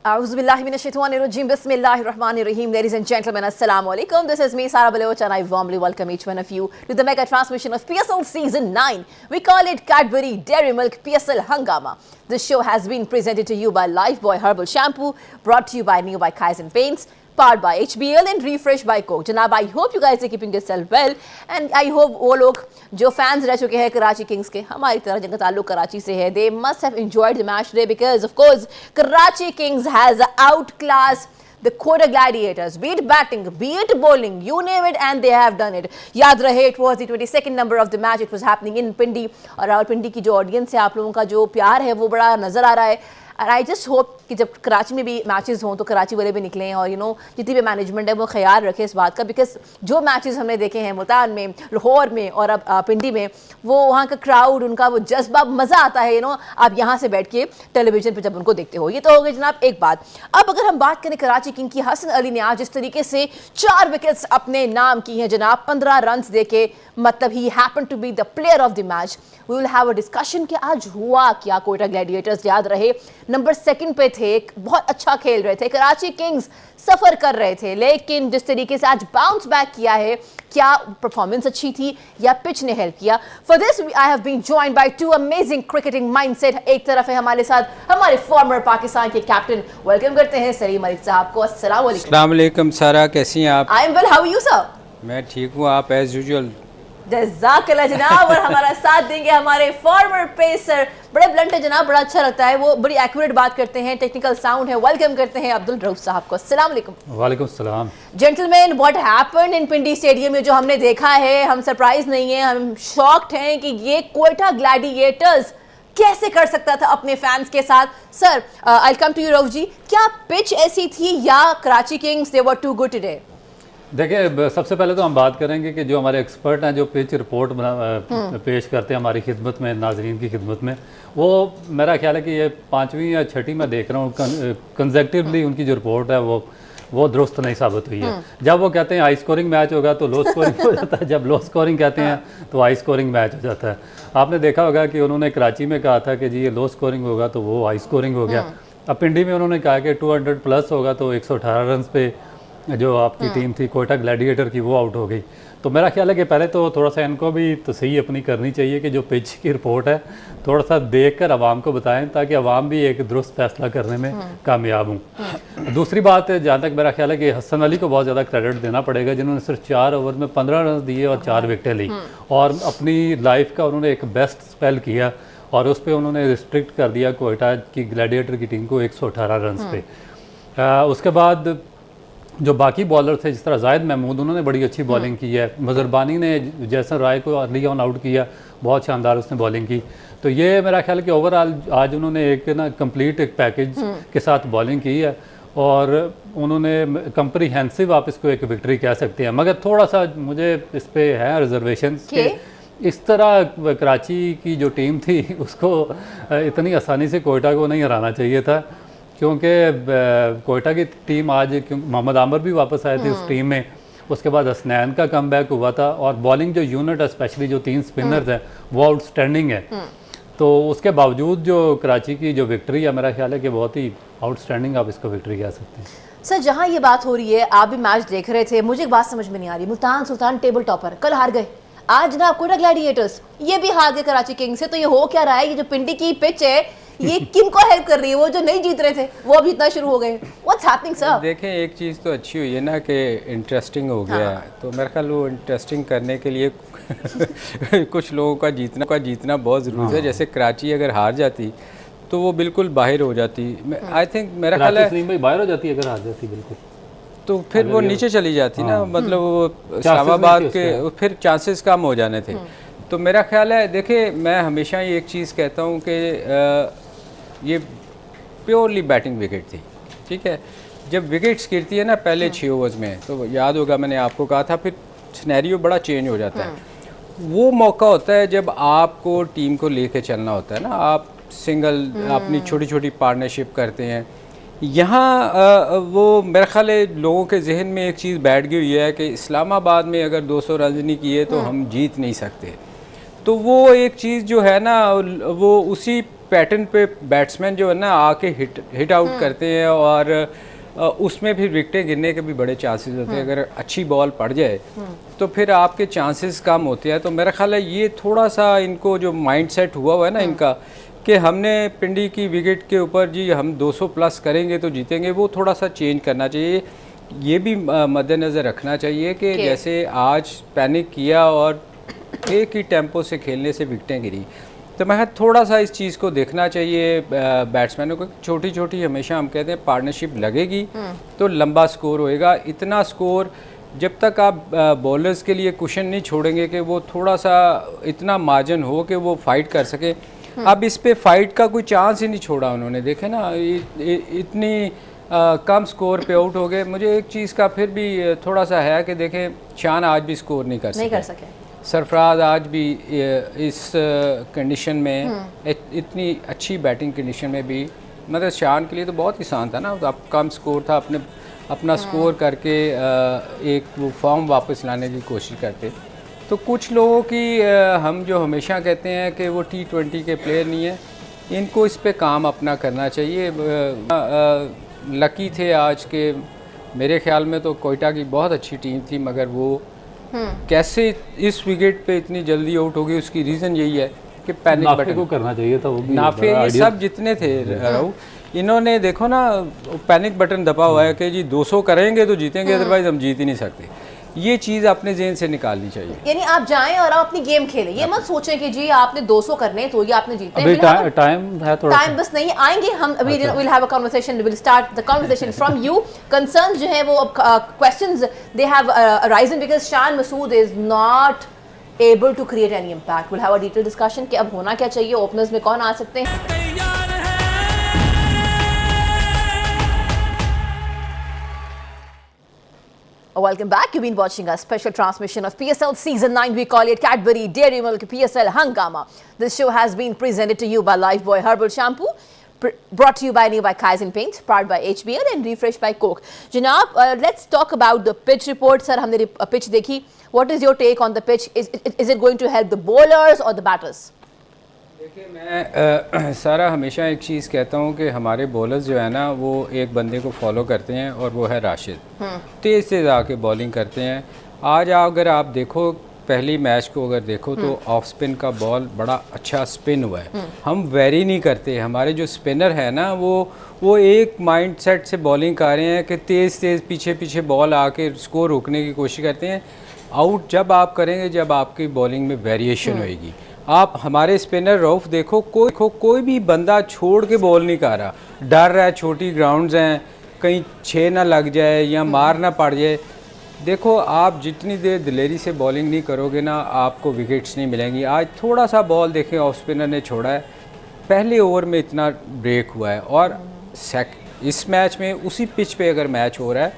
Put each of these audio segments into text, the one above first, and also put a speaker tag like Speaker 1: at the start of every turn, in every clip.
Speaker 1: Auzubillahiminashaitanirrajim. Bismillahirrahmanirrahim. Ladies and gentlemen, Assalamu alaikum. This is me, Sara Baloch, and I warmly welcome each one of you to the mega transmission of PSL Season 9. We call it Cadbury Dairy Milk PSL Hangama. This show has been presented to you by Lifebuoy Herbal Shampoo, brought to you by New by Kaizen Paints, powered by HBL and refreshed by Coke. Janab, I hope you guys are keeping yourself well, and I hope वो लोग जो fans रह चुके हैं Karachi Kings के, हमारी तरह जिनका ताल्लुक कराची से है, they must have enjoyed the match today because of course Karachi Kings has outclassed the Quetta Gladiators, be it batting, be it bowling, you name it, and they have done it. याद रहे, it was the 22nd number of the match. It was happening in Pindi, और रावलपिंडी की जो audience है, आप लोगों का जो प्यार है वो बड़ा नजर आ रहा है. And I just hope कि जब कराची में भी मैचेस हों तो कराची वाले भी निकलें और जितनी भी मैनेजमेंट है वो ख्याल रखे इस बात का, बिकॉज जो मैचेस हमने देखे हैं मुल्तान में, लाहौर में और अब पिंडी में, वो वहाँ का क्राउड, उनका वो जज्बा, मज़ा आता है आप यहाँ से बैठ के टेलीविजन पर जब उनको देखते हो. ये तो हो गई जनाब एक बात. अब अगर हम बात करें कराची किंग की, हसन अली ने आज जिस तरीके से 4 विकेट्स अपने नाम की हैं जनाब, 15 रन दे के, मतलब he happen to be the player of the match. We will have a discussion कि आज हुआ क्या. क्वेटा ग्लैडिएटर्स याद रहे नंबर 2 पे थे, बहुत अच्छा खेल रहे थे. कराची किंग्स सफर कर रहे थे, लेकिन जिस तरीके से आज बाउंस बैक किया है, क्या परफॉर्मेंस अच्छी थी या पिच ने हेल्प किया? For this I have been joined by 2 amazing cricketing mindset. एक तरफ है हमारे साथ हमारे फॉर्मर पाकिस्तान के कैप्टन, वेलकम करते हैं सलीम मलिक साहब को. अस्सलाम वालेकुम
Speaker 2: सारा, कैसी हैं आप?
Speaker 1: I am well, how are you sir?
Speaker 2: मैं ठीक हूँ, आप एज यूजुअल.
Speaker 1: जज़ाकल्लाह जनाब. और हमारा साथ देंगे हमारे फॉर्मर पेसर, बड़े ब्लंट है जनाब, बड़ा अच्छा लगता है, वो बड़ी एक्यूरेट बात करते हैं, टेक्निकल साउंड है. वेलकम करते हैं अब्दुल रऊफ साहब को. अस्सलाम वालेकुम.
Speaker 3: वालेकुम सलाम.
Speaker 1: Gentleman, what happened in Pindi stadium में जो हमने देखा है, हम सरप्राइज नहीं है, हम शॉक्ड हैं कि ये क्वेटा ग्लैडिएटर्स कैसे कर सकता था अपने फैंस के साथ. Sir, I will come to you Rauf ji. क्या पिच ऐसी थी या Karachi kings they were too good today?
Speaker 3: देखिए, सबसे पहले तो हम बात करेंगे कि जो हमारे एक्सपर्ट हैं जो पिच रिपोर्ट पेश करते हैं हमारी खिदमत में, नाजरीन की खिदमत में, वो मेरा ख्याल है कि ये 5वीं या 6ठी में देख रहा हूँ कंसेक्टिवली उनकी जो रिपोर्ट है वो दुरुस्त नहीं साबित हुई है. जब वो कहते हैं हाई स्कोरिंग मैच होगा तो लो स्कोरिंग हो जाता है, जब लो स्कोरिंग कहते हैं तो हाई स्कोरिंग मैच हो जाता है. आपने देखा होगा कि उन्होंने कराची में कहा था कि जी ये लो स्कोरिंग होगा तो वो हाई स्कोरिंग हो गया. अब पिंडी में उन्होंने कहा कि 200 प्लस होगा तो 118 रन पे जो आपकी टीम थी क्वेटा ग्लैडिएटर की वो आउट हो गई. तो मेरा ख्याल है कि पहले तो थोड़ा सा इनको भी तसही अपनी करनी चाहिए कि जो पिच की रिपोर्ट है थोड़ा सा देखकर आवाम को बताएं, ताकि आवाम भी एक दुरुस्त फैसला करने में कामयाब हूँ. दूसरी बात, जहाँ तक मेरा ख्याल है कि हसन अली को बहुत ज़्यादा क्रेडिट देना पड़ेगा, जिन्होंने सिर्फ 4 ओवर में 15 रन दिए और 4 विकेटें ली, और अपनी लाइफ का उन्होंने एक बेस्ट स्पेल किया, और उस पर उन्होंने रिस्ट्रिक्ट कर दिया कोयटा की ग्लैडिएटर की टीम को 118 रन पे. उसके बाद जो बाकी बॉलर थे, जिस तरह जाहिद महमूद, उन्होंने बड़ी अच्छी बॉलिंग की है. मजरबानी ने जैसन राय को अर्ली ऑन आउट किया, बहुत शानदार उसने बॉलिंग की. तो ये मेरा ख्याल है कि ओवरऑल आज उन्होंने एक कंप्लीट एक पैकेज के साथ बॉलिंग की है, और उन्होंने कंप्रीहेंसिव, आप इसको एक विक्ट्री कह सकते हैं. मगर थोड़ा सा मुझे इस पर है रिजर्वेशन कि इस तरह कराची की जो टीम थी उसको इतनी आसानी से कोयटा को नहीं हराना चाहिए था, क्योंकि कोयटा की टीम आज, मोहम्मद आमिर भी वापस आए थे उस टीम में, उसके बाद हसनैन का कमबैक हुआ था, और बॉलिंग जो यूनिट है, स्पेशली जो 3 स्पिनर्स हैं, वो आउटस्टैंडिंग है. तो उसके बावजूद जो कराची की जो विक्ट्री है, मेरा ख्याल है कि बहुत ही आउटस्टैंडिंग आप इसको विक्ट्री कह सकते हैं.
Speaker 1: सर, जहाँ ये बात हो रही है, आप भी मैच देख रहे थे, मुझे एक बात समझ में नहीं आ रही. मुल्तान सुल्तान टेबल टॉपर कल हार गए, आज ना क्वेटा ग्लैडिएटर्स ये भी हार गए कराची किंग्स से. तो ये हो क्या रहा है? ये जो पिंडी की पिच है ये किन को हेल्प कर रही है? वो जो नहीं जीत रहे थे वो अब जीतना शुरू हो गए. What's happening sir?
Speaker 2: देखें, एक चीज़ तो अच्छी हुई है ना कि इंटरेस्टिंग हो गया. तो मेरे ख्याल वो इंटरेस्टिंग करने के लिए कुछ लोगों का जीतना बहुत ज़रूरी है. जैसे कराची अगर हार जाती तो वो बिल्कुल बाहर हो जाती. आई थिंक मेरा ख्याल है
Speaker 3: बाहर हो जाती अगर हार जाती बिल्कुल,
Speaker 2: तो फिर वो नीचे चली जाती ना, मतलब वो इस्लामाबाद के फिर चांसेस कम हो जाने थे. तो मेरा ख्याल है, देखिए मैं हमेशा ये एक चीज़ कहता हूँ कि ये प्योरली बैटिंग विकेट थी. ठीक है, जब विकेट्स गिरती है ना पहले 6 ओवर्स में, तो याद होगा मैंने आपको कहा था, फिर सिनेरियो बड़ा चेंज हो जाता है. वो मौका होता है जब आपको टीम को लेके चलना होता है ना, आप सिंगल अपनी छोटी छोटी पार्टनरशिप करते हैं. यहाँ वो मेरा ख्याल है लोगों के जहन में एक चीज़ बैठ गई हुई है कि इस्लामाबाद में अगर 200 रन नहीं किए तो हम जीत नहीं सकते. तो वो एक चीज़ जो है ना, वो उसी पैटर्न पे बैट्समैन जो है ना आके हिट आउट करते हैं और उसमें फिर विकेटें गिरने के भी बड़े चांसेस होते हैं। अगर अच्छी बॉल पड़ जाए तो फिर आपके चांसेस कम होते हैं। तो मेरा ख्याल है ये थोड़ा सा इनको जो माइंडसेट हुआ है ना इनका कि हमने पिंडी की विकेट के ऊपर जी हम 200 प्लस करेंगे तो जीतेंगे, वो थोड़ा सा चेंज करना चाहिए। ये भी मद्देनज़र रखना चाहिए कि जैसे आज पैनिक किया और एक ही टेम्पो से खेलने से विकेटें गिरी, तो मैं थोड़ा सा इस चीज़ को देखना चाहिए बैट्समैनों को। छोटी छोटी हमेशा हम कहते हैं पार्टनरशिप लगेगी तो लंबा स्कोर होएगा। इतना स्कोर जब तक आप बॉलर्स के लिए कुशन नहीं छोड़ेंगे कि वो थोड़ा सा इतना मार्जिन हो कि वो फाइट कर सके। अब इस पे फाइट का कोई चांस ही नहीं छोड़ा उन्होंने, देखे ना इतनी कम स्कोर पे आउट हो गए। मुझे एक चीज़ का फिर भी थोड़ा सा है कि देखें शान आज भी स्कोर नहीं कर सके। सरफराज आज भी इस कंडीशन में इतनी अच्छी बैटिंग कंडीशन में भी, मतलब शान के लिए तो बहुत आसान था ना, अब कम स्कोर था, अपना स्कोर करके एक वो फॉर्म वापस लाने की कोशिश करते। तो कुछ लोगों की हम जो हमेशा कहते हैं कि वो T20 के प्लेयर नहीं है, इनको इस पे काम अपना करना चाहिए। लकी थे आज के, मेरे ख्याल में तो कोयटा की बहुत अच्छी टीम थी, मगर वो कैसे इस विकेट पे इतनी जल्दी आउट हो गई, उसकी रीज़न यही है कि पैनिक बटन
Speaker 3: को करना चाहिए था। वो भी
Speaker 2: नाफे ये सब जितने थे इन्होंने देखो ना पैनिक बटन दबा हुआ है कि जी 200 करेंगे तो जीतेंगे, अदरवाइज हम जीत ही नहीं सकते। ये चीज़ अपने ज़हन से निकालनी चाहिए।
Speaker 1: यानी आप जाएं और आप अपनी गेम खेलें, ये मत सोचें कि जी आपने 200 करने तो ये आपने जीतने।
Speaker 3: अभी टाइम है थोड़ा,
Speaker 1: टाइम बस नहीं आएंगे हम अभी। Will have a conversation, will start the conversation from you. Concerns जो है वो questions they have arisen because Shan Masood is not able to create any impact. Will have a detail discussion कि अब होना क्या चाहिए, ओपनर्स में कौन आ सकते हैं। Welcome back. You've been watching a special transmission of PSL Season 9. We call it Cadbury Dairy Milk PSL Hangama. This show has been presented to you by Lifebuoy Herbal Shampoo, brought to you by New by Kaizen Paint, powered by HBL and refreshed by Coke. Janab, let's talk about the pitch report. Sir, हमने pitch देखी. What is your take on the pitch? Is it going to help the bowlers or the batters?
Speaker 2: देखिए मैं सारा हमेशा एक चीज़ कहता हूँ कि हमारे बॉलर्स जो है ना वो एक बंदे को फॉलो करते हैं और वो है राशिद। तेज़ तेज़ आके बॉलिंग करते हैं। आज अगर आप देखो पहली मैच को अगर देखो तो ऑफ स्पिन का बॉल बड़ा अच्छा स्पिन हुआ है। हम वेरी नहीं करते, हमारे जो स्पिनर है ना वो एक माइंड सेट से बॉलिंग कर रहे हैं कि तेज़ तेज़ पीछे पीछे बॉल आके स्कोर रोकने की कोशिश करते हैं। आउट जब आप करेंगे जब आपकी बॉलिंग में वेरिएशन होएगी। आप हमारे स्पिनर रऊफ देखो, कोई भी बंदा छोड़ के बॉल नहीं कर रहा, डर रहा है, छोटी ग्राउंड्स हैं, कहीं 6 ना लग जाए या मार ना पड़ जाए। देखो आप जितनी देर दिलेरी से बॉलिंग नहीं करोगे ना आपको विकेट्स नहीं मिलेंगी। आज थोड़ा सा बॉल देखें ऑफ स्पिनर ने छोड़ा है, पहले ओवर में इतना ब्रेक हुआ है। और इस मैच में उसी पिच पे अगर मैच हो रहा है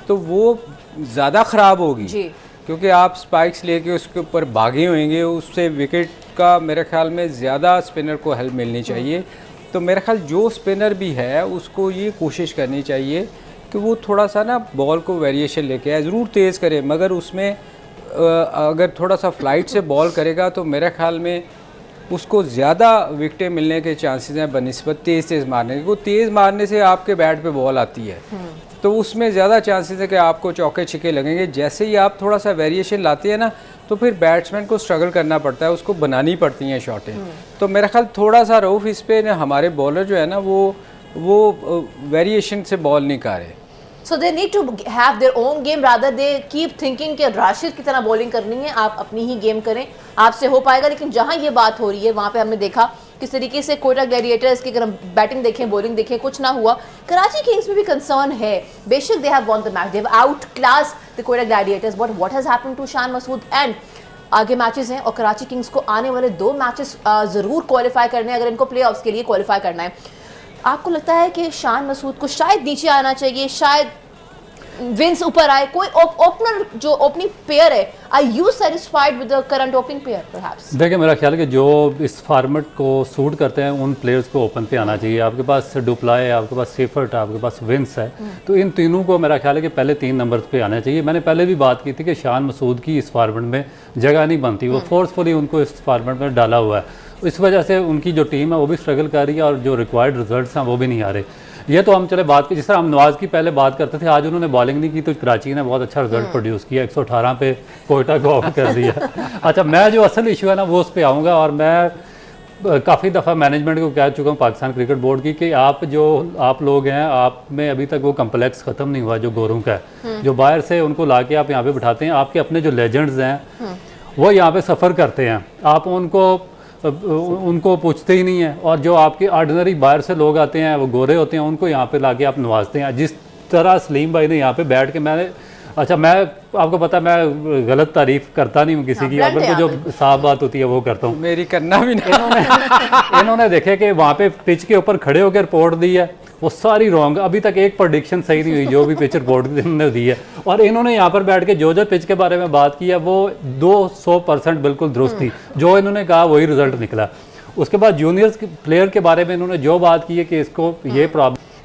Speaker 2: तो वो ज़्यादा ख़राब होगी क्योंकि आप स्पाइक्स लेके उसके ऊपर भागे होंगे, उससे विकेट का मेरे ख्याल में ज़्यादा स्पिनर को हेल्प मिलनी चाहिए। तो मेरा ख्याल जो स्पिनर भी है उसको ये कोशिश करनी चाहिए कि वो थोड़ा सा ना बॉल को वेरिएशन लेके आए, ज़रूर तेज़ करे, मगर उसमें अगर थोड़ा सा फ्लाइट से बॉल करेगा तो मेरे ख्याल में उसको ज़्यादा विकेटें मिलने के चांसेस हैं बनिस्बत तेज़ मारने के। तेज़ मारने से आपके बैट पे बॉल आती है तो उसमें ज़्यादा चांसेस है कि आपको चौके छिके लगेंगे। जैसे ही आप थोड़ा सा वेरिएशन लाते हैं ना तो फिर बैट्समैन को स्ट्रगल करना पड़ता है, उसको बनानी पड़ती हैं शॉटें। तो मेरा ख्याल थोड़ा सा रऊफ इस पे हमारे बॉलर जो है ना वो वेरिएशन से बॉल नहीं कर रहे।
Speaker 1: So they need to have their own game rather they keep thinking कि राशिद की तरह बॉलिंग करनी है, आप अपनी ही गेम करें, आपसे हो पाएगा। लेकिन जहां ये बात हो रही है वहां पे हमने देखा किस तरीके से कोयटा ग्लैडिएटर्स की अगर हम बैटिंग देखें बॉलिंग देखें कुछ ना हुआ। कराची किंग्स में भी कंसर्न है, बेशक they have won the match, they have outclassed the Quetta Gladiators, but what has happened to Shan Masood. And आगे मैचेस हैं और कराची किंग्स को आने वाले 2 मैचेस ज़रूर क्वालिफाई करने हैं अगर इनको प्लेऑफ्स के लिए क्वालिफाई करना है। आपको लगता है कि शान मसूद को शायद नीचे आना चाहिए, शायद विंस ऊपर आए, कोई ओपनर जो ओपनिंग पेयर है, are you satisfied with the current opening pair perhaps?
Speaker 3: देखिए मेरा ख्याल है कि जो इस फॉर्मेट को सूट करते हैं उन प्लेयर्स को ओपन पे आना चाहिए। आपके पास डुप्ला है, आपके पास सेफर्ट है, आपके पास विंस है, तो इन तीनों को मेरा ख्याल है कि पहले 3 नंबर पे आना चाहिए। मैंने पहले भी बात की थी कि शान मसूद की इस फॉर्मेट में जगह नहीं बनती, वो फोर्सफुली उनको इस फॉर्मेट में डाला हुआ है। इस वजह से उनकी जो टीम है वो भी स्ट्रगल कर रही है और जो रिक्वायर्ड रिजल्ट्स हैं वो भी नहीं आ रहे। ये तो हम चले बात की, जिस तरह हम नवाज़ की पहले बात करते थे, आज उन्होंने बॉलिंग नहीं की तो कराची ने बहुत अच्छा रिजल्ट प्रोड्यूस किया, 118 पे कोयटा को आउट कर दिया। अच्छा, मैं जो असल इशू है ना वो उस पर आऊँगा, और मैं काफ़ी दफ़ा मैनेजमेंट को कह चुका हूँ पाकिस्तान क्रिकेट बोर्ड की कि आप लोग हैं, आप में अभी तक वो कम्प्लेक्स ख़त्म नहीं हुआ जो गोरों का है, जो बाहर से उनको ला के आप यहाँ पे बिठाते हैं। आपके अपने जो लेजेंड्स हैं वो यहाँ पे सफ़र करते हैं, आप उनको पूछते ही नहीं है, और जो आपके ऑर्डिनरी बाहर से लोग आते हैं वो गोरे होते हैं, उनको यहाँ पे लाके आप नवाजते हैं। जिस तरह सलीम भाई ने यहाँ पे बैठ के मैं आपको पता मैं गलत तारीफ करता नहीं हूँ किसी की, अगर जो साफ बात होती है वो करता हूँ,
Speaker 2: मेरी करना भी नहीं।
Speaker 3: इन्होंने देखे कि वहाँ पे पिच के ऊपर खड़े होकर रिपोर्ट दी है, वो सारी रॉन्ग, अभी तक एक प्रेडिक्शन सही नहीं हुई जो भी पिच रिपोर्ट इन्होंने दी है। और इन्होंने यहाँ पर बैठ के जो पिच के बारे में बात की है वो 200% बिल्कुल दुरुस्त थी, जो इन्होंने कहा वही रिजल्ट निकला। उसके बाद जूनियर्स प्लेयर के बारे में इन्होंने जो बात की है कि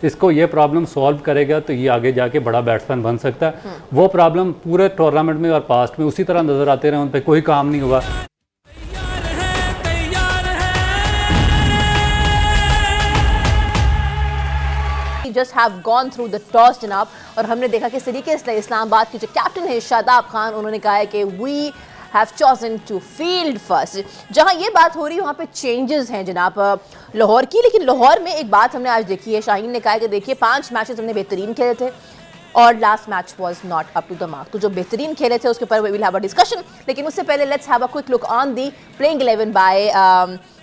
Speaker 3: इसको ये प्रॉब्लम सॉल्व करेगा तो ये आगे जाके बड़ा बैट्समैन बन सकता है, वो प्रॉब्लम पूरे टूर्नामेंट में और पास्ट में उसी तरह नज़र आते रहे, उन पर कोई काम नहीं हुआ।
Speaker 1: just have gone through the toss जनाब, और हमने देखा कि इस तरीके से इस्लामाबाद के जो कैप्टन है शादाब खान, उन्होंने कहा है कि we have chosen to field first। जहां ये बात हो रही है वहाँ पे चेंजेस हैं जनाब लाहौर की, लेकिन लाहौर में एक बात हमने आज देखी है, शाहीन ने कहा है कि देखिए 5 मैचेस हमने बेहतरीन खेले थे और last match was not up to the mark. तो जो बेहतरीन खेले थे उसके ऊपर we will have a discussion, लेकिन उससे पहले let's have a quick look on the playing 11 by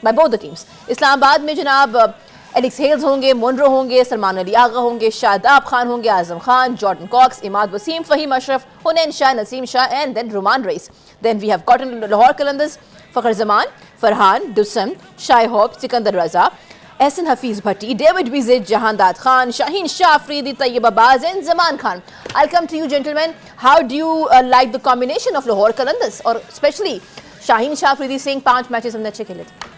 Speaker 1: both the teams. Islamabad में जनाब एलेक्स हेल्स होंगे, मुनरो होंगे, सलमान अली आगा होंगे, शादाब खान होंगे, Azam Khan, Jordan Cox, Imad Wasim, Faheem Ashraf, Hunain Shah, Naseem Shah and then Rumman Raees. Then we have got in Lahore Qalandars Fakhar Zaman, Farhan, Dussen, Shai Hope, Sikandar Raza, Ahsan Hafeez Bhatti, David Wiese, Jahandad Khan, Shaheen Shah Afridi, Tayyab Abbas and Zaman Khan. I come to you gentleman, how do you like the combination of Lahore Qalandars और specially Shaheen Shah Afridi Singh? 5 matches हमने अच्छे खेले थे।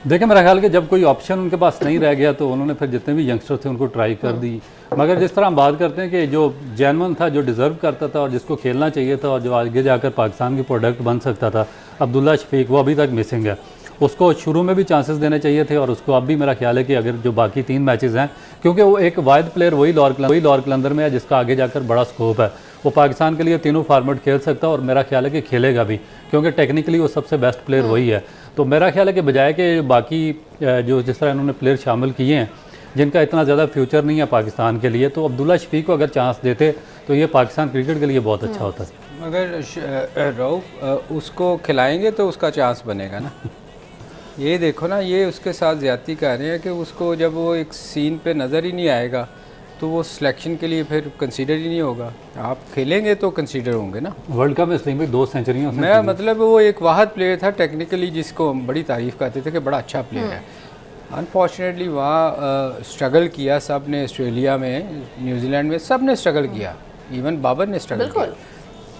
Speaker 3: देखिए, मेरा ख्याल कि जब कोई ऑप्शन उनके पास नहीं रह गया तो उन्होंने फिर जितने भी यंगस्टर थे उनको ट्राई कर दी, मगर जिस तरह हम बात करते हैं कि जो जेन्युइन था, जो डिज़र्व करता था और जिसको खेलना चाहिए था और जो आगे जाकर पाकिस्तान की प्रोडक्ट बन सकता था, अब्दुल्ला शफीक, वो अभी तक मिसिंग है। उसको शुरू में भी चांसेस देने चाहिए थे और उसको अब भी मेरा ख्याल है कि अगर जो बाकी 3 मैचेस हैं, क्योंकि वो एक वाइड प्लेयर वही लाहौर कलंदर में है जिसका आगे जाकर बड़ा स्कोप है, वो पाकिस्तान के लिए तीनों फार्मेट खेल सकता है और मेरा ख्याल है कि खेलेगा भी, क्योंकि टेक्निकली वो सबसे बेस्ट प्लेयर वही है। तो मेरा ख्याल है कि बजाय कि बाकी जो जिस तरह इन्होंने प्लेयर शामिल किए हैं जिनका इतना ज़्यादा फ्यूचर नहीं है पाकिस्तान के लिए, तो अब्दुल्ला शफीक को अगर चांस देते तो ये पाकिस्तान क्रिकेट के लिए बहुत अच्छा होता है।
Speaker 2: अगर रऊफ उसको खिलाएंगे तो उसका चांस बनेगा ना। ये देखो ना, ये उसके साथ ज़्यादती कर रहे हैं कि उसको जब वो एक सीन पे नज़र ही नहीं आएगा तो वो सिलेक्शन के लिए फिर कंसीडर ही नहीं होगा। आप खेलेंगे तो कंसीडर होंगे ना।
Speaker 3: वर्ल्ड कप में इसलिए भी 2 सेंचुरियाँ,
Speaker 2: मैं मतलब वो एक वाहद प्लेयर था टेक्निकली जिसको हम बड़ी तारीफ़ करते थे कि बड़ा अच्छा प्लेयर है। अनफॉर्चुनेटली वहाँ स्ट्रगल किया सब ने, ऑस्ट्रेलिया में, न्यूजीलैंड में सब ने स्ट्रगल किया, इवन बाबर ने स्ट्रगल किया।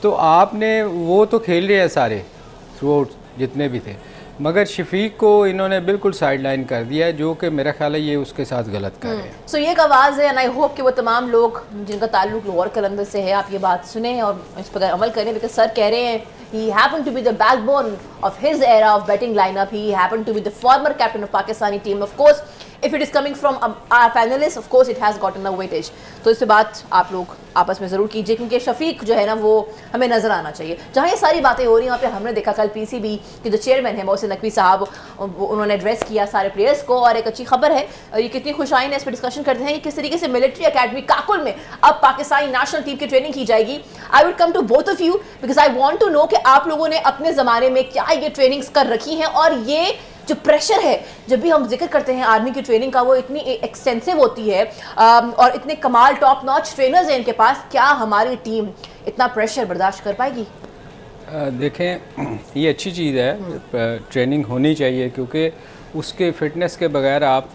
Speaker 2: तो आपने वो तो खेल रहे हैं सारे थ्रू आउट जितने भी थे, मगर शफीक को इन्होंने बिल्कुल साइडलाइन कर दिया है, जो कि मेरा ख्याल है ये उसके साथ गलत कर रहे हैं।
Speaker 1: सो ये एक आवाज़ है एंड आई होप कि वो तमाम लोग जिनका ताल्लुक लाहौर कलंदर से है आप ये बात सुने और इस पर अमल करें, बिकॉज सर कह रहे हैं he happened to be the backbone of his era of batting lineup, he happened to be the former captain of Pakistani team, of course if it is coming from our panelists, of course it has gotten a weightage। तो इससे बात आप लोग आपस में ज़रूर कीजिए, क्योंकि शफीक जो है ना वो हमें नज़र आना चाहिए। जहाँ ये सारी बातें हो रही हैं वहाँ पे हमने देखा कल पीसीबी के जो चेयरमैन है मोहसिन नकवी साहब, उन्होंने एड्रेस किया सारे प्लेयर्स को, और एक अच्छी खबर है, ये कितनी खुशाइन है इस पर डिस्कशन करते हैं कि किस तरीके से मिलिट्री अकेडमी काकुल में अब पाकिस्तानी नेशनल टीम की ट्रेनिंग की जाएगी। I would come to both of you because I want to know कि आप लोगों ने अपने ज़माने में क्या ये ट्रेनिंग्स कर रखी हैं, और ये जो प्रेशर है जब भी हम जिक्र करते हैं आर्मी की ट्रेनिंग का वो इतनी एक्सटेंसिव होती है और इतने कमाल टॉप नॉच ट्रेनर्स हैं इनके पास, क्या हमारी टीम इतना प्रेशर बर्दाश्त कर पाएगी?
Speaker 2: देखें, ये अच्छी चीज़ है, ट्रेनिंग होनी चाहिए, क्योंकि उसके फ़िटनेस के बगैर आप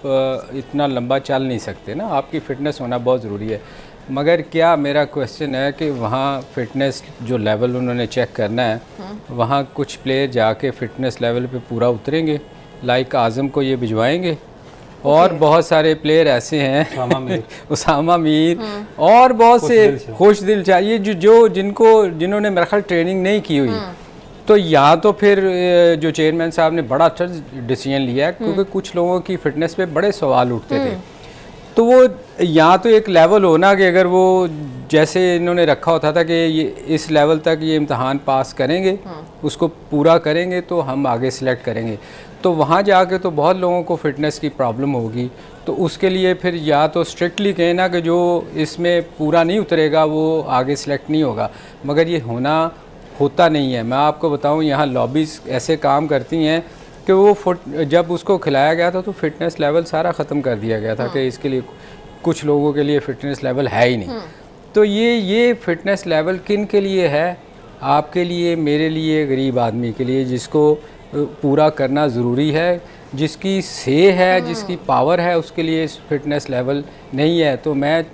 Speaker 2: इतना लंबा चल नहीं सकते ना, आपकी फ़िटनेस होना बहुत ज़रूरी है। मगर क्या मेरा क्वेश्चन है कि वहाँ फ़िटनेस जो लेवल उन्होंने चेक करना है, वहाँ कुछ प्लेयर जाके फ़िटनेस लेवल पे पूरा उतरेंगे, लाइक आज़म को ये भिजवाएंगे, और बहुत सारे प्लेयर ऐसे हैं उसामा मीर और बहुत से खुश दिल चाहिए जिन्होंने मेरा ख्याल ट्रेनिंग नहीं की हुई, तो यहाँ तो फिर जो चेयरमैन साहब ने बड़ा अच्छा डिसीजन लिया है, क्योंकि कुछ लोगों की फिटनेस पे बड़े सवाल उठते थे। तो वो यहाँ तो एक लेवल हो ना कि अगर वो जैसे इन्होंने रखा होता था कि ये इस लेवल तक ये इम्तहान पास करेंगे, उसको पूरा करेंगे तो हम आगे सिलेक्ट करेंगे। तो वहाँ जाके तो बहुत लोगों को फ़िटनेस की प्रॉब्लम होगी। तो उसके लिए फिर या तो स्ट्रिक्टली कहें ना कि जो इसमें पूरा नहीं उतरेगा वो आगे सिलेक्ट नहीं होगा, मगर ये होता नहीं है। मैं आपको बताऊं, यहाँ लॉबीज़ ऐसे काम करती हैं कि वो जब उसको खिलाया गया था तो फिटनेस लेवल सारा ख़त्म कर दिया गया था कि इसके लिए कुछ लोगों के लिए फ़िटनेस लेवल है ही नहीं। तो ये फ़िटनेस लेवल किन के लिए है? आपके लिए, मेरे लिए, गरीब आदमी के लिए, जिसको पूरा करना ज़रूरी है, जिसकी से है, जिसकी पावर है, उसके लिए फिटनेस लेवल नहीं है। तो मैं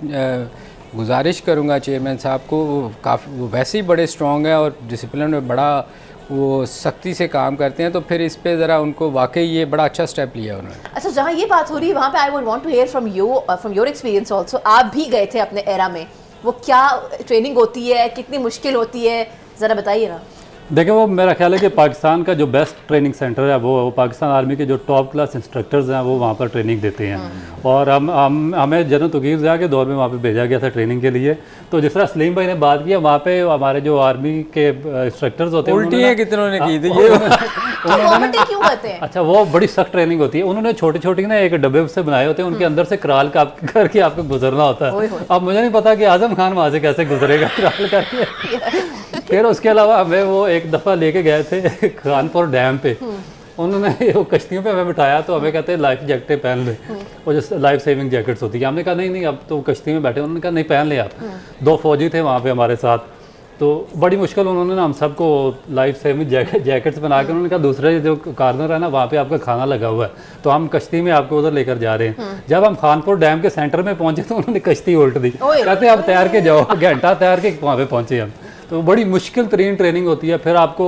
Speaker 2: गुजारिश करूंगा चेयरमैन साहब को, काफ़ी वो वैसे ही बड़े स्ट्रॉन्ग है और डिसिप्लिन में बड़ा वो सख्ती से काम करते हैं, तो फिर इस पे ज़रा उनको वाकई ये बड़ा अच्छा स्टेप लिया उन्होंने।
Speaker 1: अच्छा, जहाँ ये बात हो रही है वहाँ पे I would want to hear from your experience also. आप भी गए थे अपने एरा में, वो क्या ट्रेनिंग होती है, कितनी मुश्किल होती है, ज़रा बताइए ना।
Speaker 3: देखिए, वो मेरा ख्याल है कि पाकिस्तान का जो बेस्ट ट्रेनिंग सेंटर है वो पाकिस्तान आर्मी के जो टॉप क्लास इंस्ट्रक्टर्स हैं वो वहाँ पर ट्रेनिंग देते हैं। और हमें जनरल तौकीर ज़िया के दौर में वहाँ पे भेजा गया था ट्रेनिंग के लिए। तो जिस तरह सलीम भाई ने बात किया, वहाँ पे हमारे जो आर्मी के इंस्ट्रक्टर्स होते हैं,
Speaker 2: उल्टी है कितनों ने की थी ये
Speaker 1: क्यों करते हैं?
Speaker 3: अच्छा, वो बड़ी सख्त ट्रेनिंग होती है। उन्होंने छोटी छोटी ना एक डब्बे से बनाए होते हैं, उनके अंदर से कराल करके आपको गुजरना होता है। अब मुझे नहीं पता कि आजम खान वहाँ से कैसे गुजरेगा कराल करके। फिर उसके अलावा हमें वो एक दफ़ा लेके गए थे खानपुर डैम पे, उन्होंने वो कश्तियों पे हमें बिठाया, तो हमें कहते हैं लाइफ जैकेटें पहन ले, वो जो लाइफ सेविंग जैकेट्स होती है। हमने कहा नहीं अब तो कश्ती में बैठे। उन्होंने कहा नहीं, पहन ले आप। 2 फौजी थे वहाँ पे हमारे साथ, तो बड़ी मुश्किल उन्होंने ना हम सबको लाइफ सेविंग जैकेट्स बना के, उन्होंने कहा दूसरे जो कॉर्नर है ना वहाँ पे आपका खाना लगा हुआ है, तो हम कश्ती में आपको उधर लेकर जा रहे हैं। जब हम खानपुर डैम के सेंटर में पहुंचे तो उन्होंने कश्ती उल्ट दी, कहते आप तैर के जाओ। घंटा तैर के वहाँ पे पहुँचे हम। तो बड़ी मुश्किल तरीन ट्रेनिंग होती है। फिर आपको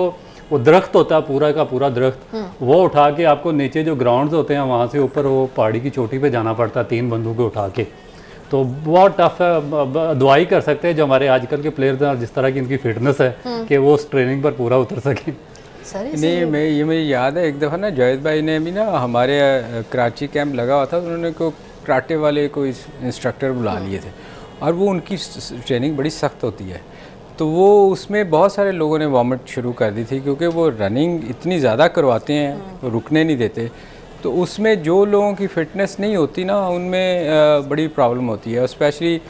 Speaker 3: वो दरख्त होता है, पूरा का पूरा दरख्त, वो उठा के आपको नीचे जो ग्राउंड्स होते हैं वहाँ से ऊपर वो पहाड़ी की चोटी पे जाना पड़ता है 3 बंदूकें उठा के। तो बहुत टफ है। दुआई कर सकते हैं जो हमारे आजकल के प्लेयर्स हैं और जिस तरह की इनकी फिटनेस है कि वो उस ट्रेनिंग पर पूरा उतर सकें।
Speaker 2: नहीं, मुझे याद है एक दफ़ा ना जावेद भाई ने भी ना हमारे कराची कैंप लगा हुआ था, उन्होंने को कराटे वाले कोई इंस्ट्रक्टर बुला लिए थे और वो उनकी ट्रेनिंग बड़ी सख्त होती है। तो वो उसमें बहुत सारे लोगों ने वॉमिट शुरू कर दी थी, क्योंकि वो रनिंग इतनी ज़्यादा करवाते हैं, वो रुकने नहीं देते। तो उसमें जो लोगों की फ़िटनेस नहीं होती ना, उनमें बड़ी प्रॉब्लम होती है। स्पेशली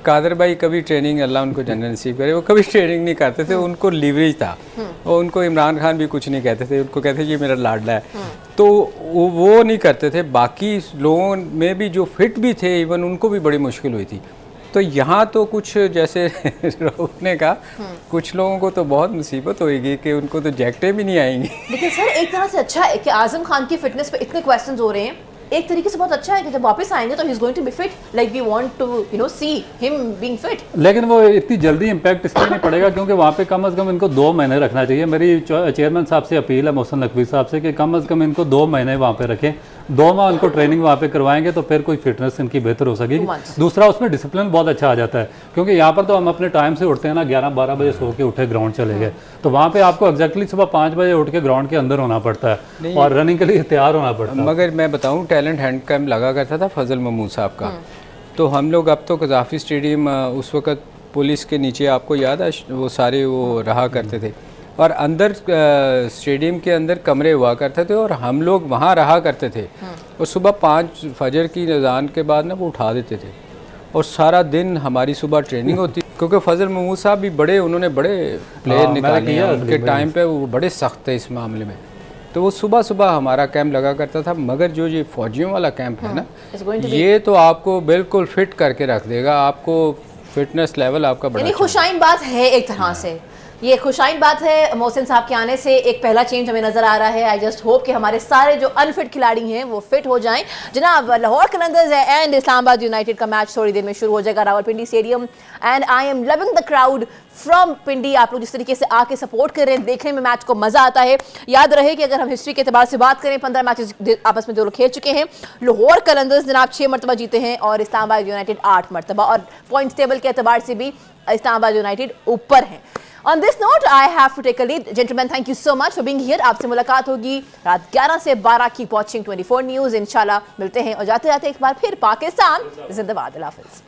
Speaker 2: कादर भाई कभी ट्रेनिंग, अल्लाह उनको जन्नत नसीब करे, वो कभी ट्रेनिंग नहीं करते थे, उनको लीवरेज था। और उनको इमरान खान भी कुछ नहीं कहते थे, उनको कहते ये मेरा लाडला है। तो वो नहीं करते थे। बाकी लोगों में भी जो फिट भी थे, इवन उनको भी बड़ी मुश्किल हुई थी। तो यहाँ तो कुछ जैसे रोकने का, कुछ लोगों को तो बहुत मुसीबत होएगी कि उनको तो जैकेटें भी नहीं आएंगी।
Speaker 1: लेकिन सर एक तरह से अच्छा है कि आजम खान की फिटनेस पे इतने क्वेश्चंस हो रहे हैं, एक तरीके से बहुत अच्छा है कि जब वापस आएंगे तो he is going to be fit, like we want to see him being fit.
Speaker 3: लेकिन वो इतनी जल्दी इम्पैक्ट इसलिए नहीं पड़ेगा क्योंकि वहाँ पे कम से कम इनको 2 महीने रखना चाहिए। मेरी चेयरमैन साहब से अपील है, मोहसिन नकवी साहब से, कि कम से कम इनको 2 महीने वहाँ पे रखें। 2 माह उनको ट्रेनिंग वहाँ पे करवाएंगे तो फिर कोई फिटनेस इनकी बेहतर हो सकेगी। दूसरा, उसमें डिसिप्लिन बहुत अच्छा आ जाता है, क्योंकि यहाँ पर तो हम अपने टाइम से उठते हैं ना, 11-12 बजे सो के उठे, ग्राउंड चले गए, तो वहाँ पे आपको एग्जैक्टली सुबह 5 बजे उठ के ग्राउंड के अंदर होना पड़ता है और रनिंग के लिए तैयार होना पड़ता है।
Speaker 2: मगर मैं बताऊँ, टैलेंट हैंड कैम्प लगा करता था फजल महमूद साहब का। तो हम लोग, अब तो कज़ाफ़ी स्टेडियम उस वक़्त पुलिस के नीचे, आपको याद है, वो सारे वो रहा करते थे और अंदर स्टेडियम के अंदर कमरे हुआ करते थे और हम लोग वहाँ रहा करते थे। और सुबह 5 फजर की अज़ान के बाद ना वो उठा देते थे और सारा दिन हमारी सुबह ट्रेनिंग होती, क्योंकि फजल महमूद साहब भी बड़े, उन्होंने बड़े प्लेयर निकाले हैं, उनके टाइम पे वो बड़े सख्त थे इस मामले में। तो वो सुबह सुबह हमारा कैंप लगा करता था। मगर जो ये फौजियों वाला कैंप है ना, ये तो आपको बिल्कुल फिट करके रख देगा, आपको फिटनेस लेवल आपका बड़ा
Speaker 1: खुशाइन बात है एक तरह से। ये खुशाइन बात है मोहसिन साहब के आने से, एक पहला चेंज हमें नजर आ रहा है। आई जस्ट होप कि हमारे सारे जो अनफिट खिलाड़ी हैं वो फिट हो जाएं। जनाब, लाहौर कलंदर्स है एंड इस्लामाबाद यूनाइटेड का मैच थोड़ी देर में शुरू हो जाएगा Rawalpindi stadium, and I am loving the crowd from Pindi. आप लोग जिस तरीके से आके सपोर्ट कर रहे हैं, देखने में मैच को मजा आता है। याद रहे कि अगर हम हिस्ट्री के एतबार से बात करें, 15 मैचेस आपस में 2 लोग खेल चुके हैं। लाहौर कलंदर्स जनाब 6 मरतबा जीते हैं और इस्लामाबाद यूनाइटेड 8 मरतबा, और पॉइंट्स टेबल के एतबार से भी इस्लामाबाद यूनाइटेड ऊपर है। On this note, I have to take a lead. Gentlemen, thank you so much for being here. आपसे मुलाकात होगी रात 11 से 12. Keep watching 24 News. इंशाल्लाह मिलते हैं और जाते जाते एक बार फिर पाकिस्तान जिंदाबाद। अल्लाह हाफिज़।